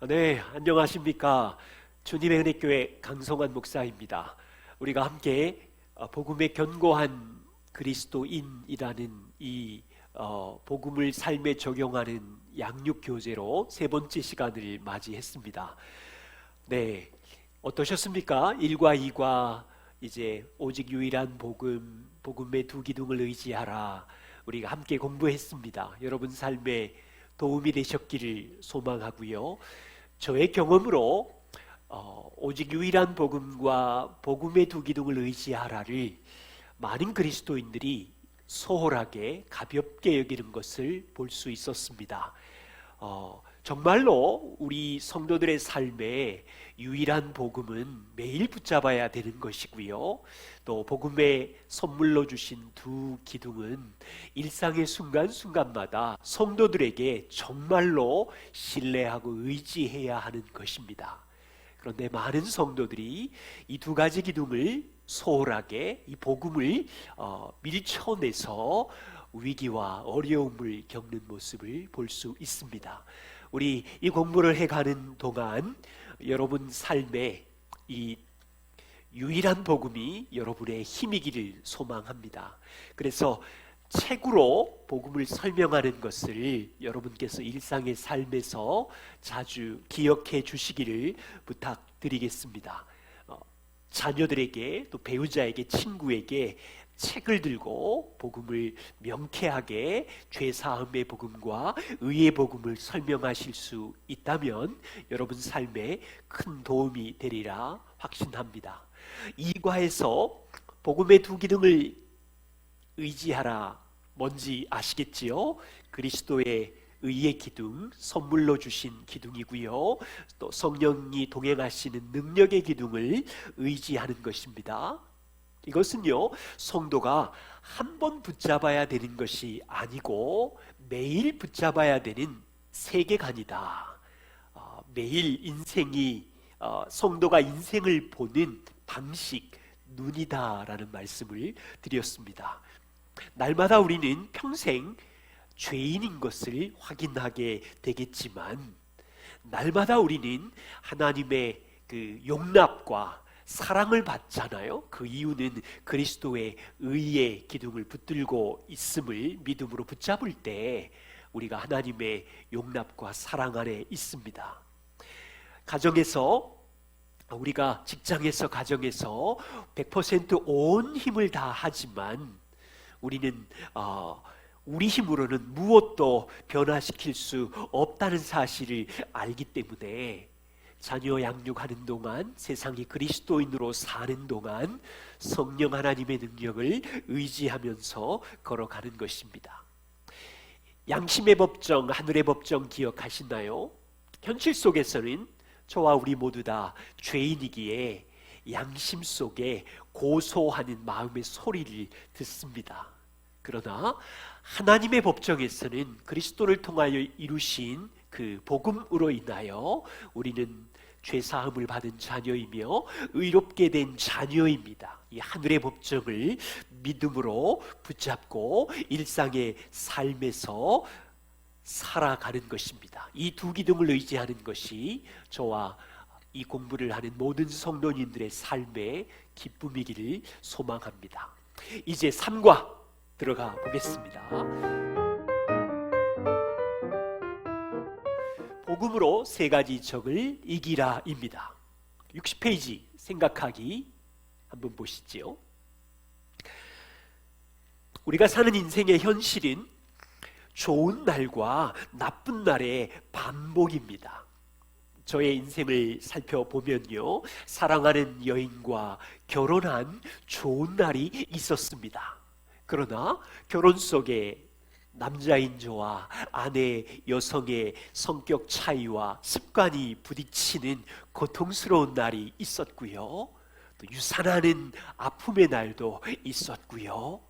네, 안녕하십니까. 주님의 은혜교회 강성환 목사입니다. 우리가 함께 복음의 견고한 그리스도인이라는 이 복음을 삶에 적용하는 양육교제로 세 번째 시간을 맞이했습니다. 네, 어떠셨습니까? 1과 2과 이제 오직 유일한 복음, 복음의 두 기둥을 의지하라, 우리가 함께 공부했습니다. 여러분 삶에 도움이 되셨기를 소망하고요. 저의 경험으로 오직 유일한 복음과 복음의 두 기둥을 의지하라를 많은 그리스도인들이 소홀하게 가볍게 여기는 것을 볼 수 있었습니다. 정말로 우리 성도들의 삶에 유일한 복음은 매일 붙잡아야 되는 것이고요. 또 복음의 선물로 주신 두 기둥은 일상의 순간순간마다 성도들에게 정말로 신뢰하고 의지해야 하는 것입니다. 그런데 많은 성도들이 이 두 가지 기둥을 소홀하게, 이 복음을 밀쳐내서 위기와 어려움을 겪는 모습을 볼 수 있습니다. 우리 이 공부를 해가는 동안 여러분 삶에 이 유일한 복음이 여러분의 힘이기를 소망합니다. 그래서 책으로 복음을 설명하는 것을 여러분께서 일상의 삶에서 자주 기억해 주시기를 부탁드리겠습니다. 자녀들에게, 또 배우자에게, 친구에게 책을 들고 복음을 명쾌하게 죄사함의 복음과 의의 복음을 설명하실 수 있다면 여러분 삶에 큰 도움이 되리라 확신합니다. 2과에서 복음의 두 기둥을 의지하라, 뭔지 아시겠지요? 그리스도의 의의 기둥, 선물로 주신 기둥이고요. 또 성령이 동행하시는 능력의 기둥을 의지하는 것입니다. 이것은요, 성도가 한 번 붙잡아야 되는 것이 아니고 매일 붙잡아야 되는 세계관이다. 매일 인생이 성도가 인생을 보는 방식, 눈이다라는 말씀을 드렸습니다. 날마다 우리는 평생 죄인인 것을 확인하게 되겠지만, 날마다 우리는 하나님의 그 용납과 사랑을 받잖아요. 그 이유는 그리스도의 의의 기둥을 붙들고 있음을 믿음으로 붙잡을 때 우리가 하나님의 용납과 사랑 안에 있습니다. 가정에서, 우리가 직장에서, 가정에서 100% 힘을 다하지만 우리는 우리 힘으로는 무엇도 변화시킬 수 없다는 사실을 알기 때문에 자녀 양육하는 동안, 세상이 그리스도인으로 사는 동안 성령 하나님의 능력을 의지하면서 걸어가는 것입니다. 양심의 법정, 하늘의 법정 기억하시나요? 현실 속에서는 저와 우리 모두 다 죄인이기에 양심 속에 고소하는 마음의 소리를 듣습니다. 그러나 하나님의 법정에서는 그리스도를 통하여 이루신 그 복음으로 인하여 우리는 죄사함을 받은 자녀이며 의롭게 된 자녀입니다. 이 하늘의 법정을 믿음으로 붙잡고 일상의 삶에서 살아가는 것입니다. 이 두 기둥을 의지하는 것이 저와 이 공부를 하는 모든 성도님들의 삶의 기쁨이기를 소망합니다. 이제 3과 들어가 보겠습니다. 복음으로 세 가지 적을 이기라입니다. 60페이지 생각하기 한번 보시죠. 우리가 사는 인생의 현실은 좋은 날과 나쁜 날의 반복입니다. 저의 인생을 살펴보면요, 사랑하는 여인과 결혼한 좋은 날이 있었습니다. 그러나 결혼 속에 남자인 저와 아내 여성의 성격 차이와 습관이 부딪히는 고통스러운 날이 있었고요, 또 유산하는 아픔의 날도 있었고요,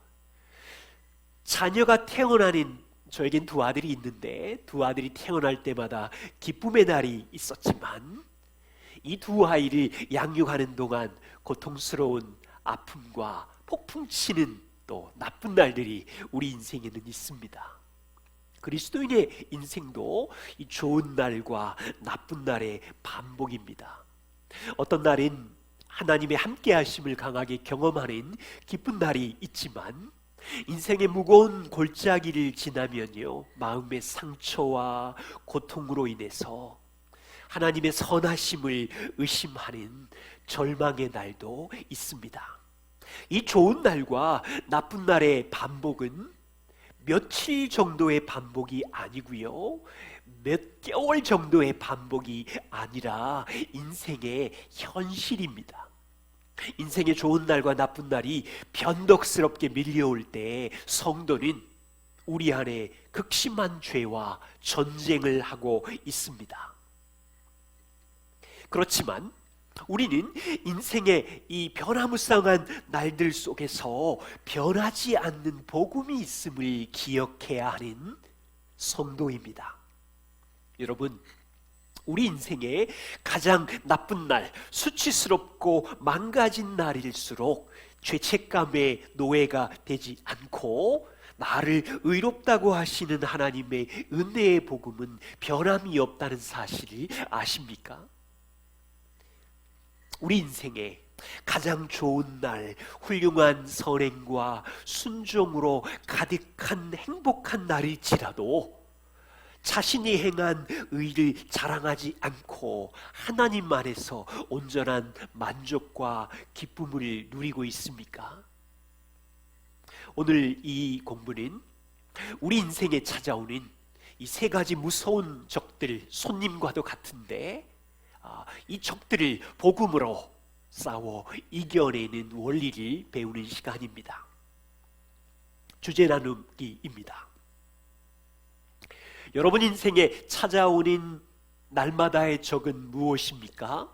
자녀가 태어나는, 저에겐 두 아들이 있는데 두 아들이 태어날 때마다 기쁨의 날이 있었지만 이 두 아이를 양육하는 동안 고통스러운 아픔과 폭풍 치는 또 나쁜 날들이 우리 인생에는 있습니다. 그리스도인의 인생도 이 좋은 날과 나쁜 날의 반복입니다. 어떤 날은 하나님의 함께 하심을 강하게 경험하는 기쁜 날이 있지만, 인생의 무거운 골짜기를 지나면요, 마음의 상처와 고통으로 인해서 하나님의 선하심을 의심하는 절망의 날도 있습니다. 이 좋은 날과 나쁜 날의 반복은 며칠 정도의 반복이 아니고요, 몇 개월 정도의 반복이 아니라 인생의 현실입니다. 인생의 좋은 날과 나쁜 날이 변덕스럽게 밀려올 때 성도는 우리 안에 극심한 죄와 전쟁을 하고 있습니다. 그렇지만 우리는 인생의 이 변화무쌍한 날들 속에서 변하지 않는 복음이 있음을 기억해야 하는 성도입니다. 여러분, 우리 인생의 가장 나쁜 날, 수치스럽고 망가진 날일수록 죄책감의 노예가 되지 않고 나를 의롭다고 하시는 하나님의 은혜의 복음은 변함이 없다는 사실을 아십니까? 우리 인생의 가장 좋은 날, 훌륭한 선행과 순종으로 가득한 행복한 날일지라도 자신이 행한 의를 자랑하지 않고 하나님 안에서 온전한 만족과 기쁨을 누리고 있습니까? 오늘 이 공부는 우리 인생에 찾아오는 이 세 가지 무서운 적들, 손님과도 같은데, 이 적들을 복음으로 싸워 이겨내는 원리를 배우는 시간입니다. 주제 나누기입니다. 여러분 인생에 찾아오는 날마다의 적은 무엇입니까?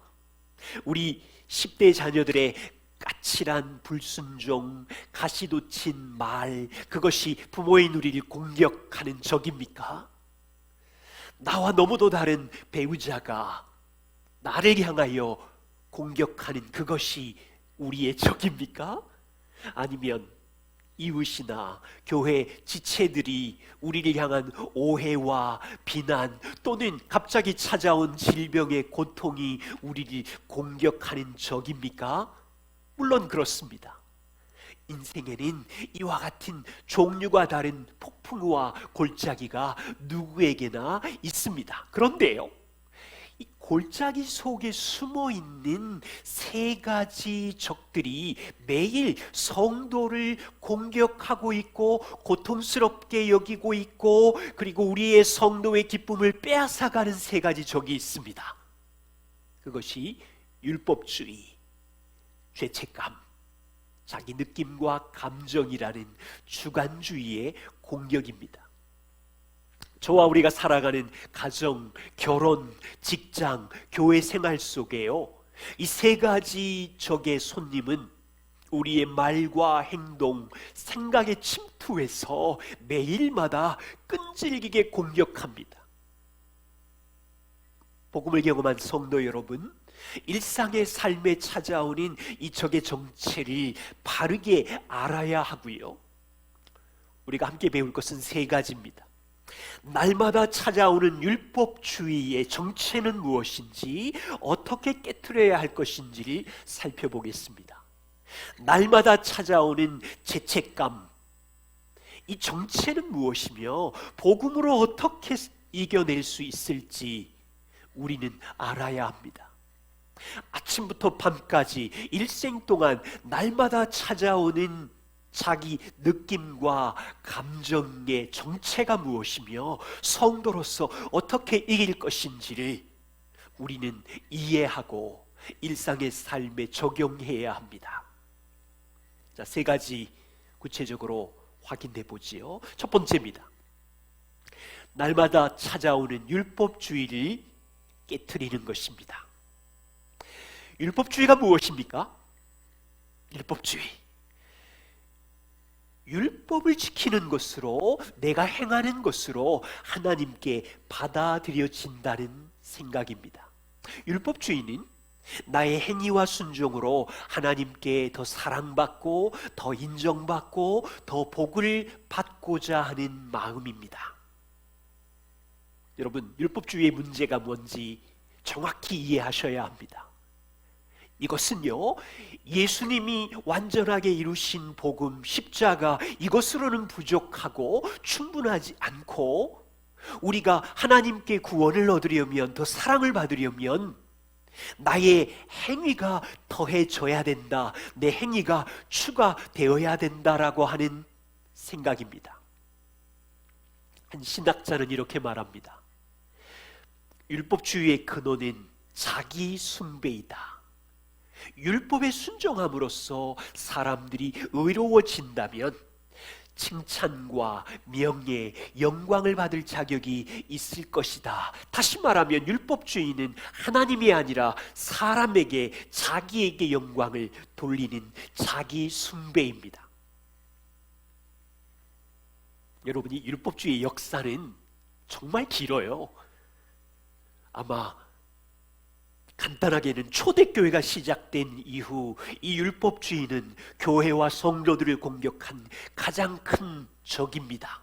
우리 10대 자녀들의 까칠한 불순종, 가시돋친 말, 그것이 부모인 우리를 공격하는 적입니까? 나와 너무도 다른 배우자가 나를 향하여 공격하는 그것이 우리의 적입니까? 아니면 이웃이나 교회 지체들이 우리를 향한 오해와 비난, 또는 갑자기 찾아온 질병의 고통이 우리를 공격하는 적입니까? 물론 그렇습니다. 인생에는 이와 같은 종류가 다른 폭풍우와 골짜기가 누구에게나 있습니다. 그런데요, 이 골짜기 속에 숨어있는 세 가지 적들이 매일 성도를 공격하고 있고 고통스럽게 여기고 있고, 그리고 우리의 성도의 기쁨을 빼앗아가는 세 가지 적이 있습니다. 그것이 율법주의, 죄책감, 자기 느낌과 감정이라는 주관주의의 공격입니다. 저와 우리가 살아가는 가정, 결혼, 직장, 교회 생활 속에요, 이 세 가지 적의 손님은 우리의 말과 행동, 생각에 침투해서 매일마다 끈질기게 공격합니다. 복음을 경험한 성도 여러분, 일상의 삶에 찾아오는 이 적의 정체를 바르게 알아야 하고요, 우리가 함께 배울 것은 세 가지입니다. 날마다 찾아오는 율법주의의 정체는 무엇인지, 어떻게 깨트려야 할 것인지를 살펴보겠습니다. 날마다 찾아오는 죄책감, 이 정체는 무엇이며 복음으로 어떻게 이겨낼 수 있을지 우리는 알아야 합니다. 아침부터 밤까지 일생 동안 날마다 찾아오는 자기 느낌과 감정의 정체가 무엇이며 성도로서 어떻게 이길 것인지를 우리는 이해하고 일상의 삶에 적용해야 합니다. 자, 세 가지 구체적으로 확인해 보지요. 첫 번째입니다. 날마다 찾아오는 율법주의를 깨트리는 것입니다. 율법주의가 무엇입니까? 율법을 지키는 것으로, 내가 행하는 것으로 하나님께 받아들여진다는 생각입니다. 율법주의는 나의 행위와 순종으로 하나님께 더 사랑받고 더 인정받고 더 복을 받고자 하는 마음입니다. 여러분, 율법주의의 문제가 뭔지 정확히 이해하셔야 합니다. 이것은요, 예수님이 완전하게 이루신 복음, 십자가, 이것으로는 부족하고 충분하지 않고, 우리가 하나님께 구원을 얻으려면, 더 사랑을 받으려면 나의 행위가 더해져야 된다, 내 행위가 추가되어야 된다라고 하는 생각입니다. 한 신학자는 이렇게 말합니다. 율법주의의 근원은 자기 숭배이다. 율법에 순종함으로써 사람들이 의로워진다면 칭찬과 명예, 영광을 받을 자격이 있을 것이다. 다시 말하면 율법주의는 하나님이 아니라 사람에게, 자기에게 영광을 돌리는 자기 숭배입니다. 여러분이 율법주의의 역사는 정말 길어요. 아마 간단하게는 초대교회가 시작된 이후 이 율법주의는 교회와 성도들을 공격한 가장 큰 적입니다.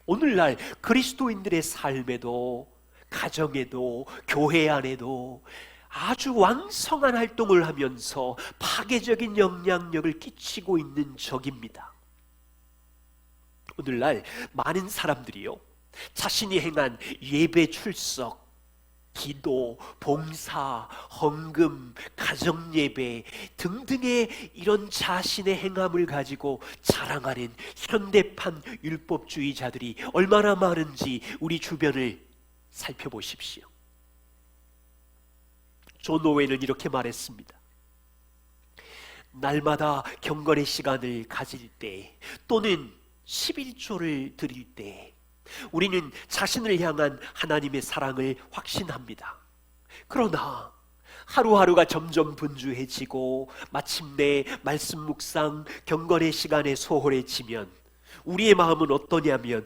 오늘날 그리스도인들의 삶에도, 가정에도, 교회 안에도 아주 왕성한 활동을 하면서 파괴적인 영향력을 끼치고 있는 적입니다. 오늘날 많은 사람들이요, 자신이 행한 예배 출석, 기도, 봉사, 헌금, 가정예배 등등의 이런 자신의 행함을 가지고 자랑하는 현대판 율법주의자들이 얼마나 많은지 우리 주변을 살펴보십시오. 존 오웬은 이렇게 말했습니다. 날마다 경건의 시간을 가질 때, 또는 11조를 드릴 때 우리는 자신을 향한 하나님의 사랑을 확신합니다. 그러나 하루하루가 점점 분주해지고 마침내 말씀 묵상, 경건의 시간에 소홀해지면 우리의 마음은 어떠냐면,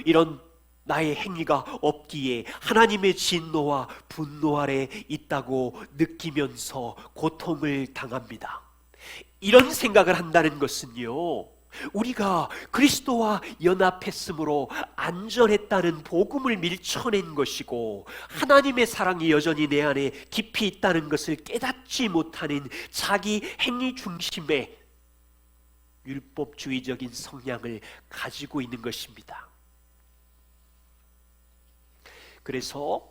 이런 나의 행위가 없기에 하나님의 진노와 분노 아래 있다고 느끼면서 고통을 당합니다. 이런 생각을 한다는 것은요, 우리가 그리스도와 연합했으므로 안전했다는 복음을 밀쳐낸 것이고, 하나님의 사랑이 여전히 내 안에 깊이 있다는 것을 깨닫지 못하는 자기 행위 중심의 율법주의적인 성향을 가지고 있는 것입니다. 그래서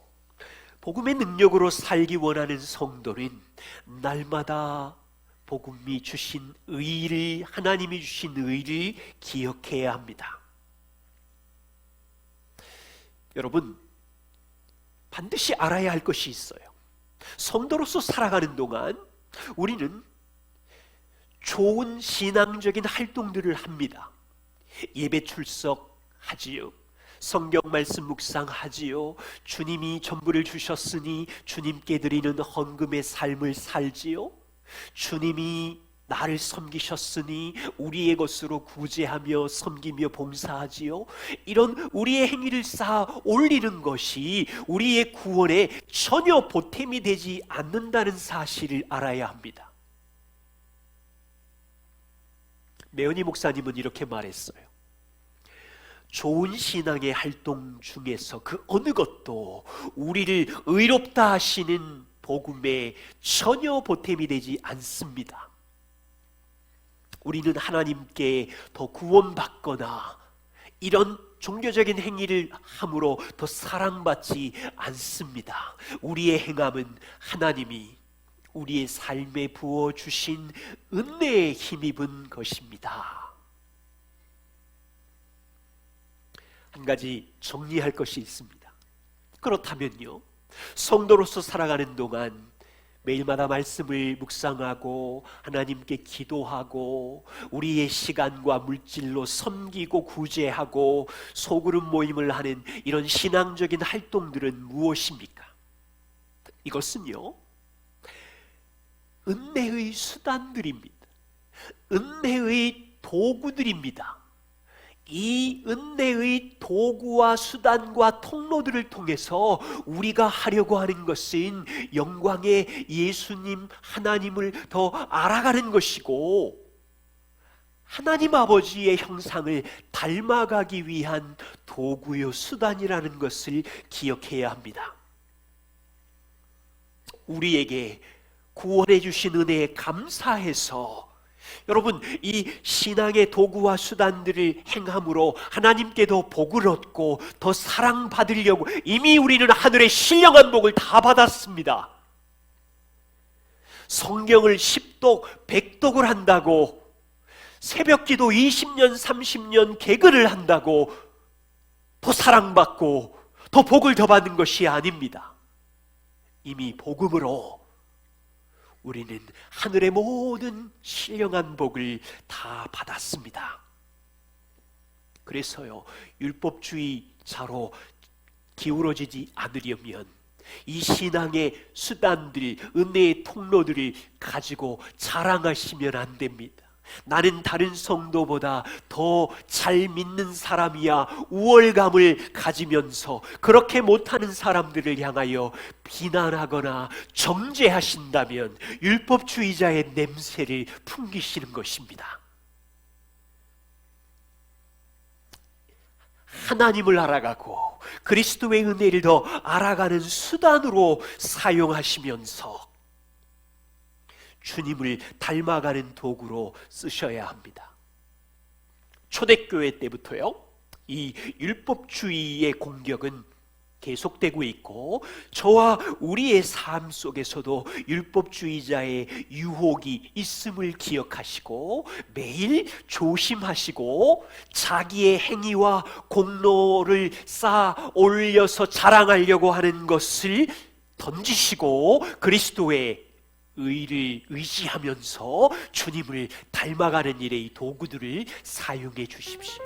복음의 능력으로 살기 원하는 성도는 날마다 복음이 주신 의를, 하나님이 주신 의를 기억해야 합니다. 여러분, 반드시 알아야 할 것이 있어요. 성도로서 살아가는 동안 우리는 좋은 신앙적인 활동들을 합니다. 예배 출석하지요. 성경 말씀 묵상하지요. 주님이 전부를 주셨으니 주님께 드리는 헌금의 삶을 살지요. 주님이 나를 섬기셨으니 우리의 것으로 구제하며 섬기며 봉사하지요. 이런 우리의 행위를 쌓아 올리는 것이 우리의 구원에 전혀 보탬이 되지 않는다는 사실을 알아야 합니다. 매은희 목사님은 이렇게 말했어요. 좋은 신앙의 활동 중에서 그 어느 것도 우리를 의롭다 하시는 복음에 전혀 보탬이 되지 않습니다. 우리는 하나님께 더 구원받거나 이런 종교적인 행위를 함으로 더 사랑받지 않습니다. 우리의 행함은 하나님이 우리의 삶에 부어주신 은혜에 힘입은 것입니다. 한 가지 정리할 것이 있습니다. 그렇다면요, 성도로서 살아가는 동안 매일마다 말씀을 묵상하고 하나님께 기도하고 우리의 시간과 물질로 섬기고 구제하고 소그룹 모임을 하는 이런 신앙적인 활동들은 무엇입니까? 이것은요, 은혜의 수단들입니다. 은혜의 도구들입니다. 이 은혜의 도구와 수단과 통로들을 통해서 우리가 하려고 하는 것은 영광의 예수님 하나님을 더 알아가는 것이고, 하나님 아버지의 형상을 닮아가기 위한 도구요 수단이라는 것을 기억해야 합니다. 우리에게 구원해 주신 은혜에 감사해서 여러분, 이 신앙의 도구와 수단들을 행함으로 하나님께도 복을 얻고 더 사랑받으려고 이미 우리는 하늘의 신령한 복을 다 받았습니다. 성경을 10독, 100독을 한다고, 새벽기도 20년, 30년 개근을 한다고 더 사랑받고 더 복을 더 받는 것이 아닙니다. 이미 복음으로 우리는 하늘의 모든 신령한 복을 다 받았습니다. 그래서요, 율법주의자로 기울어지지 않으려면 이 신앙의 수단들, 은혜의 통로들을 가지고 자랑하시면 안 됩니다. 나는 다른 성도보다 더 잘 믿는 사람이야 우월감을 가지면서 그렇게 못하는 사람들을 향하여 비난하거나 정죄하신다면 율법주의자의 냄새를 풍기시는 것입니다. 하나님을 알아가고 그리스도의 은혜를 더 알아가는 수단으로 사용하시면서 주님을 닮아가는 도구로 쓰셔야 합니다. 초대교회 때부터요, 이 율법주의의 공격은 계속되고 있고 저와 우리의 삶 속에서도 율법주의자의 유혹이 있음을 기억하시고 매일 조심하시고 자기의 행위와 공로를 쌓아 올려서 자랑하려고 하는 것을 던지시고 그리스도의 의를 의지하면서 주님을 닮아가는 일에 이 도구들을 사용해 주십시오.